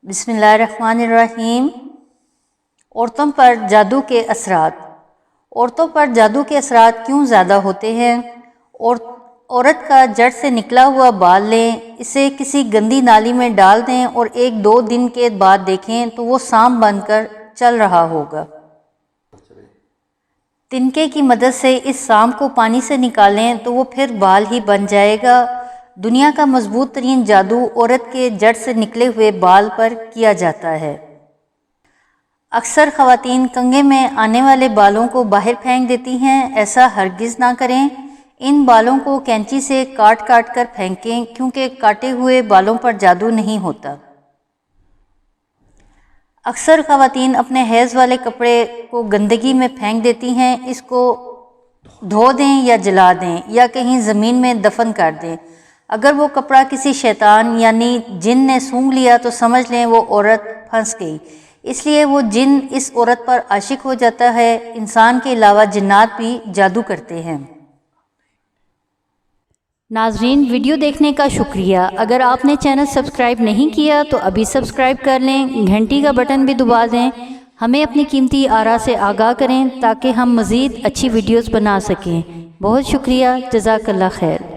بسم اللہ الرحمن الرحیم۔ عورتوں پر جادو کے اثرات۔ عورتوں پر جادو کے اثرات کیوں زیادہ ہوتے ہیں؟ عورت کا جڑ سے نکلا ہوا بال لیں، اسے کسی گندی نالی میں ڈال دیں اور 1-2 دن کے بعد دیکھیں تو وہ سانپ بن کر چل رہا ہوگا۔ تنکے کی مدد سے اس سانپ کو پانی سے نکالیں تو وہ پھر بال ہی بن جائے گا۔ دنیا کا مضبوط ترین جادو عورت کے جڑ سے نکلے ہوئے بال پر کیا جاتا ہے۔ اکثر خواتین کنگھے میں آنے والے بالوں کو باہر پھینک دیتی ہیں، ایسا ہرگز نہ کریں۔ ان بالوں کو کینچی سے کاٹ کر پھینکیں کیونکہ کاٹے ہوئے بالوں پر جادو نہیں ہوتا۔ اکثر خواتین اپنے حیض والے کپڑے کو گندگی میں پھینک دیتی ہیں، اس کو دھو دیں یا جلا دیں یا کہیں زمین میں دفن کر دیں۔ اگر وہ کپڑا کسی شیطان یعنی جن نے سونگھ لیا تو سمجھ لیں وہ عورت پھنس گئی، اس لیے وہ جن اس عورت پر عاشق ہو جاتا ہے۔ انسان کے علاوہ جنات بھی جادو کرتے ہیں۔ ناظرین، ویڈیو دیکھنے کا شکریہ۔ اگر آپ نے چینل سبسکرائب نہیں کیا تو ابھی سبسکرائب کر لیں، گھنٹی کا بٹن بھی دبا دیں۔ ہمیں اپنی قیمتی آراء سے آگاہ کریں تاکہ ہم مزید اچھی ویڈیوز بنا سکیں۔ بہت شکریہ، جزاک اللہ خیر۔